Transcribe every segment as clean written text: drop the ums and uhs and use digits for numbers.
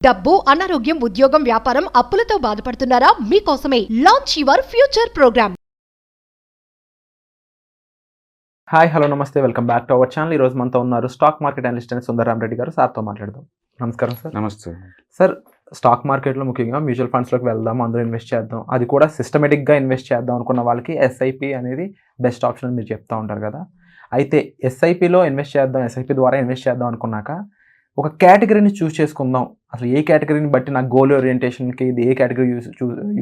డబ్బు, అనారోగ్యం, ఉద్యోగం, వ్యాపారం, అప్పులతో బాధపడుతున్నారా? మీకోసమే launch your future program. Hi hello నమస్తే, welcome back to our channel. ఈరోజు మనతో ఉన్నారు స్టాక్ మార్కెట్ అనలిస్ట్ అని సుందరరామ్ రెడ్డి గారు. సార్తో మాట్లాడదాం. నమస్కారం సార్. నమస్తే సార్, స్టాక్ మార్కెట్లో ముఖ్యంగా మ్యూచువల్ ఫండ్స్లోకి వెళ్దాం, అందులో ఇన్వెస్ట్ చేద్దాం, అది కూడా సిస్టమేటిక్గా ఇన్వెస్ట్ చేద్దాం అనుకున్న వాళ్ళకి ఎస్ఐపి అనేది బెస్ట్ ఆప్షన్ అని మీరు చెప్తూ ఉంటారు కదా. అయితే ఎస్ఐపిలో ఇన్వెస్ట్ చేద్దాం, ఎస్ఐపి ద్వారా ఇన్వెస్ట్ చేద్దాం అనుకున్నాక ఒక కేటగిరీని చూస్ చేసుకుందాం. అసలు ఏ కేటగిరీని బట్టి నాకు గోల్ ఓరియంటేషన్కి ఇది ఏ కేటగిరీ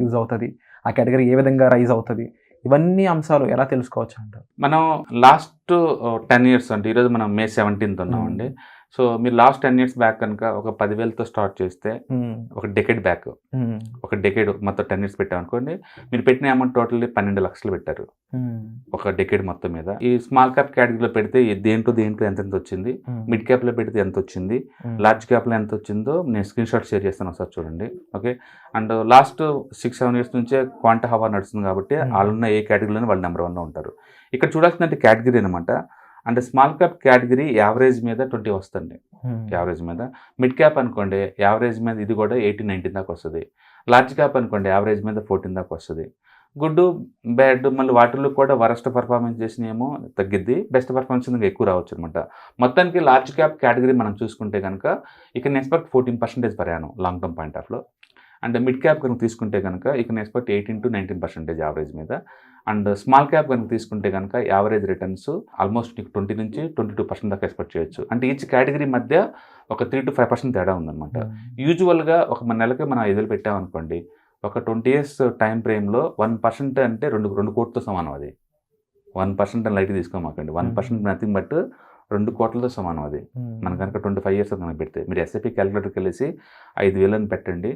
యూజ్ అవుతుంది, ఆ కేటగిరీ ఏ విధంగా రైజ్ అవుతుంది, ఇవన్నీ అంశాలు ఎలా తెలుసుకోవచ్చు అంటారు? మనం లాస్ట్ 10 years అంటే ఈరోజు మనం May 17th ఉన్నామండి. సో మీరు లాస్ట్ 10 years బ్యాక్ కనుక ఒక 10,000తో స్టార్ట్ చేస్తే ఒక డెకేడ్ బ్యాక్, ఒక డెకేడ్ మొత్తం 10 years పెట్టామనుకోండి, మీరు పెట్టిన అమౌంట్ టోటల్లీ 12 లక్షలు పెట్టారు ఒక డెకేడ్ మొత్తం మీద. ఈ స్మాల్ క్యాప్ కేటగిరీలో పెడితే దేంట్లో ఎంత వచ్చింది, మిడ్ క్యాప్లో పెడితే ఎంత వచ్చింది, లార్జ్ క్యాప్లో ఎంత వచ్చిందో నేను స్క్రీన్ షాట్ షేర్ చేస్తాను, ఒకసారి చూడండి. ఓకే. అండ్ లాస్ట్ 6-7 years నుంచే క్వాంటా హవా నడుస్తుంది కాబట్టి వాళ్ళున్న ఏ కేటగిరీలోనే వాళ్ళు నెంబర్ 1లో ఉంటారు. ఇక్కడ చూడాల్సిందంటే కేటగిరీ అనమాట. అంటే స్మాల్ క్యాప్ కేటగిరీ యావరేజ్ మీద 20 వస్తుంది, యావరేజ్ మీద. మిడ్ క్యాప్ అనుకోండి యావరేజ్ మీద ఇది కూడా 18-19 దాకా వస్తుంది. లార్జ్ క్యాప్ అనుకోండి యావరేజ్ మీద 14 దాకా వస్తుంది. గుడ్ బ్యాడ్ మళ్ళీ వాటిల్లో కూడా వరస్ట్ పర్ఫార్మెన్స్ చేసినేమో తగ్గిద్ది, బెస్ట్ పర్ఫార్మెన్స్ ఇంకా ఎక్కువ రావచ్చు అనమాట. మొత్తానికి లార్జ్ క్యాప్ కేటగిరీ మనం చూసుకుంటే కనుక ఇక్కడ expect 14% per annum long term point ఆఫ్లో. అండ్ మిడ్ క్యాప్ కనుక తీసుకుంటే కనుక ఇక్కడ ఎక్స్పెక్ట్ 18-19% యావరేజ్ మీద. అండ్ స్మాల్ క్యాప్ కనుక తీసుకుంటే కనుక యావరేజ్ రిటర్న్స్ ఆల్మోస్ట్ నీకు 20 నుంచి 22% దాకా ఎక్స్పెక్ట్ చేయొచ్చు. అంటే ఈచ్ కేటగిరీ మధ్య ఒక 3-5% తేడా ఉందన్నమాట. యూజువల్గా ఒక మన నెలకి మనం 5,000 పెట్టామనుకోండి, ఒక 20 years టైం ఫ్రేమ్లో 1% అంటే 2 కోట్లతో సమానం. అది 1% అని లైట్ తీసుకోమాకండి. 1% నథింగ్ బట్ 2 కోట్లతో సమానం. అది మన కనుక 25 years కనుక పెడితే మీరు ఎస్ఐపి క్యాలిక్యులేటర్కి వెళ్ళేసి 5,000 అని పెట్టండి,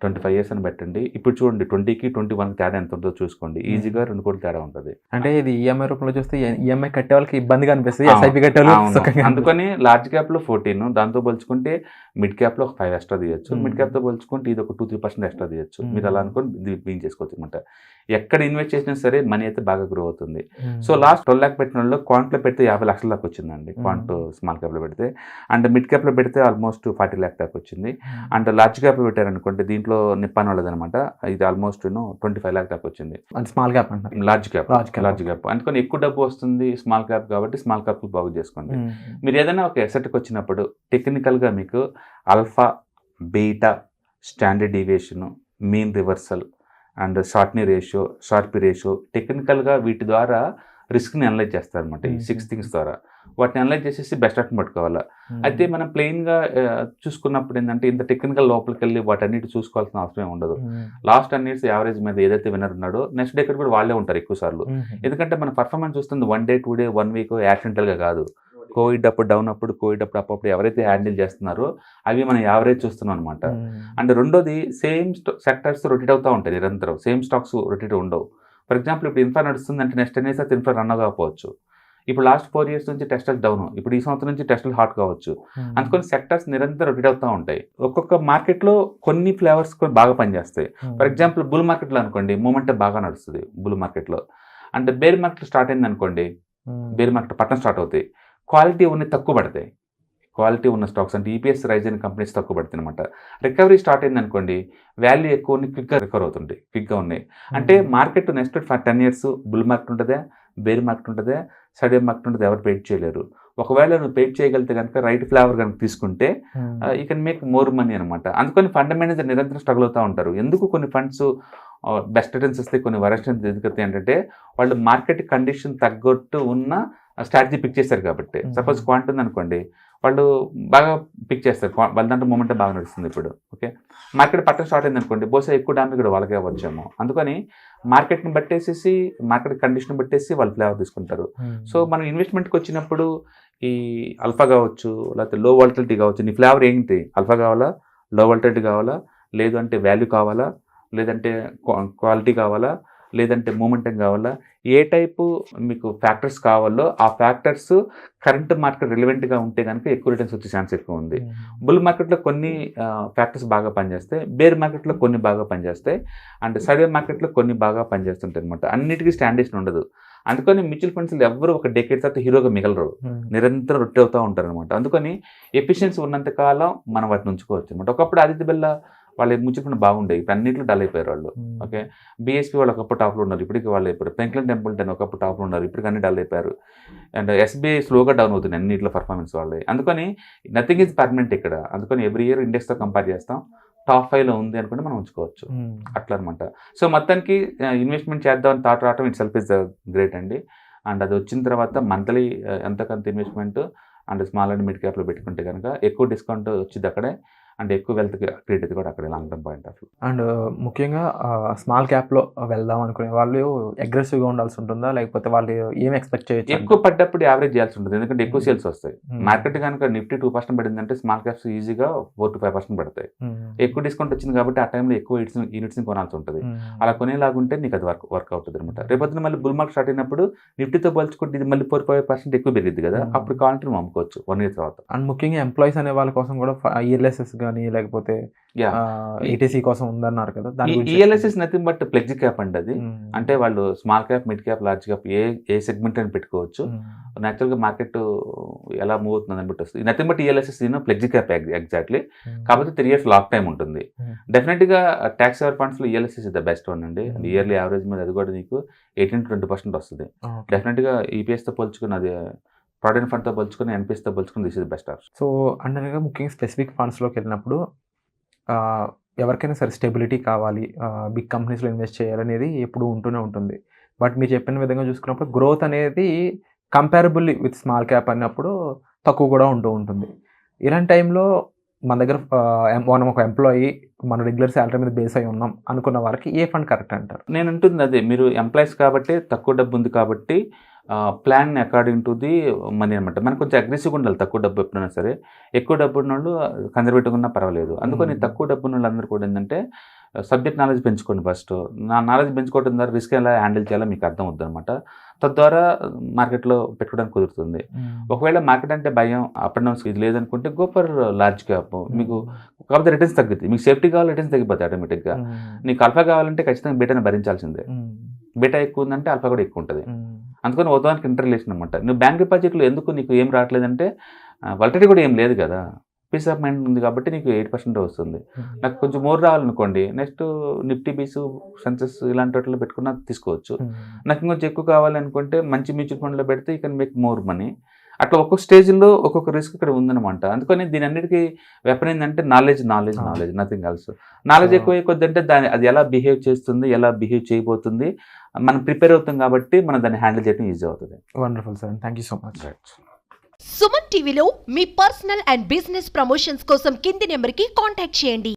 25 years అని పెట్టండి. ఇప్పుడు చూడండి 20కి 21కి తేడా ఎంత ఉంటుందో చూసుకోండి. ఈజీగా 2 కోట్ల తేడా ఉంటుంది. అంటే ఇది ఈఎంఐ రూపంలో చూస్తే ఈఎంఐ కట్టే వాళ్ళకి ఇబ్బందిగా అనిపిస్తుంది, ఎస్ఐపి కట్టే వాళ్ళకి. అందుకని లార్జ్ క్యాప్లో 14, దాంతో పోల్చుకుంటే మిడ్ క్యాప్లో ఒక 5 ఎక్స్ట్రా తీయచ్చు, మిడ్ క్యాప్తో పోల్చుకుంటే ఇది ఒక 2-3% ఎక్స్ట్రా తీయచ్చు. మీరు అలా అనుకోని దీన్ని చేసుకోవచ్చు అనమాట. ఎక్కడ ఇన్వెస్ట్ చేసినా సరే మనీ అయితే బాగా గ్రో అవుతుంది. సో లాస్ట్ 12 lakh పెట్టిన వాళ్ళు క్వాంట్లో పెడితే 50 లక్షల దాకా వచ్చిందండి, క్వాంట్ స్మాల్ క్యాప్లో పెడితే. అండ్ మిడ్ క్యాప్లో పెడితే ఆల్మోస్ట్ 40 lakh దాకా వచ్చింది. అండ్ లార్జ్ క్యాప్లో పెట్టారనుకోండి, దీంట్లో నిప్పాన్ వాళ్ళది అనమాట, ఇది ఆల్మోస్ట్ 25 lakh దాకా వచ్చింది. స్మాల్ క్యాప్ అంటే లార్జ్ క్యాప్ అందుకని ఎక్కువ డబ్బు వస్తుంది స్మాల్ క్యాప్ కాబట్టి స్మాల్ క్యాప్ బాగు చేసుకోండి. మీరు ఏదైనా ఒక ఎసెట్కి వచ్చినప్పుడు టెక్నికల్గా మీకు alpha, beta, standard deviation, mean reversal and Sortino ratio, Sharpe ratio, టెక్నికల్గా వీటి ద్వారా రిస్క్ని అనలైజ్ చేస్తారనమాట. ఈ 6 things ద్వారా వాటిని అనలైజ్ చేసేసి బెస్ట్ ఆప్షన్ పట్టుకోవాలి. అయితే మనం ప్లెయిన్గా చూసుకున్నప్పుడు ఏంటంటే ఇంత టెక్నికల్ లోపలికి వెళ్ళి వాటన్నిటి చూసుకోవాల్సిన అవసరం ఉండదు. లాస్ట్ 10 years యావరేజ్ మీద ఏదైతే విన్నర్ ఉన్నాడో నెక్స్ట్ డేకెట్ కూడా వాళ్ళే ఉంటారు ఎక్కువ సార్లు. ఎందుకంటే మన పర్ఫార్మెన్స్ చూస్తుంది 1 day 2 day 1 week యాక్సిడెంటల్గా కాదు. కోవిడ్ అప్పుడు డౌన్ అప్పుడు, కోవిడ్ అప్పుడు ఎవరైతే హ్యాండిల్ చేస్తున్నారో అవి మనం యావరేజ్ చూస్తున్నాం అనమాట. అండ్ రెండోది సేమ్ సెక్టర్స్ రొటేట్ అవుతూ ఉంటాయి నిరంతరం, సేమ్ స్టాక్స్ రొటేట్ ఉండవు. ఫర్ ఎగ్జాంపుల్ ఇప్పుడు ఇన్ఫ్రా నడుస్తుంది అంటే నెక్స్ట్ 10 years అయితే ఇన్ఫ్రా రన్ కాకపోవచ్చు. ఇప్పుడు లాస్ట్ 4 years నుంచి టెస్టల్ డౌన్, ఇప్పుడు ఈ సంవత్సరం నుంచి టెస్టల్ హాట్ కావచ్చు. అందుకని సెక్టర్స్ నిరంతరం రొటేట్ అవుతూ ఉంటాయి. ఒక్కొక్క మార్కెట్లో కొన్ని ఫ్లేవర్స్ బాగా పనిచేస్తాయి. ఫర్ ఎగ్జాంపుల్ బుల్ మార్కెట్లో అనుకోండి మూమెంట్ బాగా నడుస్తుంది బుల్ మార్కెట్లో. అంటే బేర్ మార్కెట్ స్టార్ట్ అయింది అనుకోండి, బేర్ మార్కెట్ పట్టణం స్టార్ట్ అవుతాయి, క్వాలిటీ ఉన్నవి తక్కువ పడతాయి. క్వాలిటీ ఉన్న స్టాక్స్ అంటే ఈపీఎస్ రైజ్ అయిన కంపెనీస్ తక్కువ పడుతుంది అనమాట. రికవరీ స్టార్ట్ అయింది అనుకోండి, వాల్యూ ఎక్కువ ఉన్నాయి, క్విక్గా రికవర్ అవుతుంటాయి, క్విక్గా ఉన్నాయి. అంటే market next 10 years bull market ఉంటుందా, బేర్ మార్కెట్ ఉంటుందా, సడే మార్కెట్ ఉంటుందా, ఎవరు పెయిట్ చేయలేరు. ఒకవేళ నువ్వు పెయిట్ చేయగలిగితే కనుక రైట్ ఫ్లేవర్ కనుక తీసుకుంటే you can make more money అనమాట. అందుకని ఫండ్ మేనేజర్ నిరంతరం స్ట్రగుల్ అవుతూ ఉంటారు. ఎందుకు కొన్ని ఫండ్స్ బెస్ట్ రిటర్న్స్ వస్తాయి, కొన్ని వరస్ట్ రిటర్న్స్ ఎందుకు ఏంటంటే వాళ్ళు మార్కెట్ కండిషన్ తగ్గట్టు ఉన్న స్ట్రాటజీ పిక్ చేస్తారు కాబట్టి. సపోజ్ క్వాంట్ ఉంది అనుకోండి, వాళ్ళు బాగా పిక్ చేస్తారు, వాళ్ళ దాంట్లో మూమెంట్ బాగా నడుస్తుంది ఇప్పుడు. ఓకే, మార్కెట్ పట్టడం స్టార్ట్ అయింది అనుకోండి, బహుశా ఎక్కువ డామేజ్ కూడా వాళ్ళకే వచ్చేమో. అందుకని మార్కెట్ని బట్టేసేసి, మార్కెట్ కండిషన్ బట్టేసి వాళ్ళు ఫ్లేవర్ తీసుకుంటారు. సో మనం ఇన్వెస్ట్మెంట్కి వచ్చినప్పుడు ఈ అల్ఫా కావచ్చు, లేకపోతే లో వాలటిలిటీ కావచ్చు, నీ ఫ్లేవర్ ఏంటి, అల్ఫా కావాలా, లో వాలటిలిటీ కావాలా, లేదు అంటే వాల్యూ కావాలా, లేదంటే క్వాలిటీ కావాలా, లేదంటే మూమెంటం కావాలా, ఏ టైపు మీకు ఫ్యాక్టర్స్ కావాలో ఆ ఫ్యాక్టర్స్ కరెంట్ మార్కెట్ రిలవెంట్గా ఉంటే కనుక ఎక్కువ రిటర్న్స్ వచ్చే ఛాన్స్ ఎక్కువ ఉంది. బుల్ మార్కెట్లో కొన్ని ఫ్యాక్టర్స్ బాగా పనిచేస్తాయి, బేర్ మార్కెట్లో కొన్ని బాగా పనిచేస్తాయి, అండ్ సైడ్ మార్కెట్లో కొన్ని బాగా పనిచేస్తుంటాయి అనమాట. అన్నిటికీ స్టాండర్డేషన్ ఉండదు. అందుకని మ్యూచువల్ ఫండ్స్ ఎవరు ఒక డెకేడ్ తర్వాత హీరోగా మిగలరు, నిరంతరం రొట్టె అవుతూ ఉంటారు అనమాట. అందుకని ఎఫిషియన్సీ ఉన్నంత కాలం మనం వాటిని ఉంచుకోవచ్చు అనమాట. ఒకప్పుడు ఆదిత్య బిర్లా వాళ్ళ మ్యూచువల్ ఫండ్ బాగుండేవి, ఇప్పుడు అన్నింటిలో డల్ అయిపోయారు వాళ్ళు. ఓకే, బీఎస్పీ వాళ్ళు ఒకప్పుడు టాప్లో ఉన్నారు, ఇప్పటికి వాళ్ళు అయిపోయారు. ఫ్రాంక్లిన్ టెంపుల్టన్ ఒకప్పుడు టాప్లో ఉన్నారు, ఇప్పటికి అన్ని డల్ అయిపోయారు. అండ్ ఎస్బీఐ స్లోగా డౌన్ అవుతుంది అన్నింటిలో పర్ఫార్మెన్స్ వాళ్ళే. అందుకని నథింగ్ ఈజ్ పర్మనెంట్ ఇక్కడ. అందుకని ఎవ్రీ ఇయర్ ఇండెక్స్తో కంపేర్ చేస్తాం, టాప్ 5లో ఉంది అనుకుంటే మనం ఉంచుకోవచ్చు అట్లా అనమాట. సో మొత్తానికి ఇన్వెస్ట్మెంట్ చేద్దామని థాట్ రావడం ఇట్ సెల్ఫ్ ఇస్ గ్రేట్ అండి. అండ్ అది వచ్చిన తర్వాత మంత్లీ ఎంతకంత investment and small and mid క్యాప్లో పెట్టుకుంటే కనుక ఎక్కువ డిస్కౌంట్ వచ్చింది అక్కడే, అండ్ ఎక్కువ వెల్త్ క్రియేట్ అది కూడా అక్కడ long term point of view. And ముఖ్యంగా స్మాల్ క్యాప్లో వెళ్దాం అనుకునే వాళ్ళు అగ్రెసివ్గా ఉండాల్సి ఉంటుందా, లేకపోతే వాళ్ళు ఏం ఎక్స్పెక్ట్ చేయొచ్చు? ఎక్కువ పడ్డప్పుడు యావరేజ్ చేయాల్సి ఉంటుంది, ఎందుకంటే ఎక్కువ సేల్స్ వస్తాయి. మార్కెట్ కనుక నిఫ్టీ 2% పడిందంటే స్మాల్ క్యాప్స్ ఈజీగా 4 to 5% పడతాయి. ఎక్కువ డిస్కౌంట్ వచ్చింది కాబట్టి ఆ టైంలో ఎక్కువ యూనిట్స్ని కొనాల్సి ఉంటుంది. అలా కొనేలాగుంటే నీకు అది వర్క్ అవుతుంది అనమాట. రేపొద్దున మళ్ళీ బుల్ మార్కెట్ స్టార్ట్ అయినప్పుడు నిఫ్టీతో పోల్చుకుంటే ఇది మళ్ళీ 4-5% ఎక్కువ పెరిగింది కదా, అప్పుడు కావాలంటే నువ్వు అమ్ముకోవచ్చు 1 year తర్వాత. అండ్ ముఖ్యంగా ఎంప్లాయీస్ అనే వాళ్ళ కోసం కూడా ఇయర్లెసెస్ కానీ లేకపోతే ఈటీసీ కోసం ఉందన్నారు కదా, ELSS nothing but flexi cap అండి అది. అంటే వాళ్ళు small cap, mid cap, large cap ఏ సెగ్మెంట్ అని పెట్టుకోవచ్చు. న్యాచురల్గా మార్కెట్ ఎలా మూవ్ అవుతుంది అని బట్టి వస్తుంది. Nothing but ELSS flexi cap exactly, కాకపోతే 3 years లాక్ టైం ఉంటుంది. డెఫినెట్గా ట్యాక్స్ సేవర్ ఫండ్స్లో ELSS is the best one అండి. ఇయర్లీ యావరేజ్ మీద అది కూడా నీకు 18 to 20% వస్తుంది. డెఫినెట్గా ఈపీఎస్తో పోల్చుకుని, అది ప్రావిడెంట్ ఫండ్తో పోల్చుకుని, ఎన్పిఎస్తో పోల్చుకుని this is best option. So అంటే ముఖ్యంగా స్పెసిఫిక్ ఫండ్స్లోకి వెళ్ళినప్పుడు ఎవరికైనా సరే స్టెబిలిటీ కావాలి, బిగ్ కంపెనీస్లో ఇన్వెస్ట్ చేయాలనేది ఎప్పుడు ఉంటూనే ఉంటుంది. బట్ మీరు చెప్పిన విధంగా చూసుకున్నప్పుడు గ్రోత్ అనేది కంపారబుల్ విత్ స్మాల్ క్యాప్ అన్నప్పుడు తక్కువ కూడా ఉంటుంది. ఇలాంటి టైంలో మన దగ్గర మనం ఒక ఎంప్లాయీ, మన రెగ్యులర్ శాలరీ మీద బేస్ అయి ఉన్నాం అనుకున్న వారికి ఏ ఫండ్ కరెక్ట్ అంటారు? నేను అంటుంది అదే, మీరు ఎంప్లాయీస్ కాబట్టి తక్కువ డబ్బు ఉంది కాబట్టి plan according to the money అనమాట. మనకు కొంచెం అగ్రెసివ్గా ఉండాలి తక్కువ డబ్బు ఎప్పుడైనా సరే. ఎక్కువ డబ్బు ఉన్న వాళ్ళు కన్జర్వేటివ్గా ఉన్నా పర్వాలేదు. అందుకని తక్కువ డబ్బు ఉన్న వాళ్ళందరూ కూడా ఏంటంటే సబ్జెక్ట్ నాలెడ్జ్ పెంచుకోండి ఫస్ట్. నా నాలెడ్జ్ పెంచుకోవడం ద్వారా రిస్క్ ఎలా హ్యాండిల్ చేయాలో మీకు అర్థం అవుతుంది అనమాట. తద్వారా మార్కెట్లో పెట్టుకోవడానికి కుదురుతుంది. ఒకవేళ మార్కెట్ అంటే భయం, అప్ అండ్ డౌన్స్ ఇది లేదనుకుంటే గో ఫర్ లార్జ్ క్యాప్. మీకు కాకపోతే రిటర్న్స్ తగ్గుతాయి. మీకు సేఫ్టీ కావాలి, రిటర్న్స్ తగ్గిపోతాయి ఆటోమేటిక్గా. నీకు అల్ఫా కావాలంటే ఖచ్చితంగా బీటాని భరించాల్సిందే. బీటా ఎక్కువ ఉందంటే అల్ఫా కూడా ఎక్కువ ఉంటుంది. అందుకని ఉదాహరణకి ఇంటర్లేషన్ అనమాట. నువ్వు బ్యాంక్ డిపాజిట్లో ఎందుకు నీకు ఏం రావట్లేదంటే వాలిడిటీ కూడా ఏం లేదు కదా, పీస్ ఆఫ్ మైండ్ ఉంది కాబట్టి నీకు 8% వస్తుంది. నాకు కొంచెం మోర్ రావాలనుకోండి, నెక్స్ట్ నిఫ్టీ బీసు, సెన్సెస్ ఇలాంటి వాటిలో పెట్టుకున్నా తీసుకోవచ్చు. నాకు ఇంకొంచెం ఎక్కువ కావాలనుకుంటే మంచి మ్యూచువల్ ఫండ్లో పెడితే you can make more money. అట్లా ఒక్కొక్క స్టేజ్లో ఒక్కొక్క రిస్క్ ఇక్కడ ఉందన్నమాట. అందుకని దీని అన్నిటికీ వెపన్ ఏంటంటే నాలెడ్జ్, నథింగ్ ఎల్స్. నాలెడ్జ్ ఎక్కువ కొద్దంటే దాని అది ఎలా బిహేవ్ చేస్తుంది, ఎలా బిహేవ్ చేయబోతుంది, మనం ప్రిపేర్ అవుతాం కాబట్టి మనం దాన్ని హ్యాండిల్ చేయడం ఈజీ అవుతుంది. Wonderful sir, thank you so much. Suman టీవీలో మీ పర్సనల్ అండ్ బిజినెస్ ప్రమోషన్స్ కోసం కింది నెంబర్కి కాంటాక్ట్ చేయండి.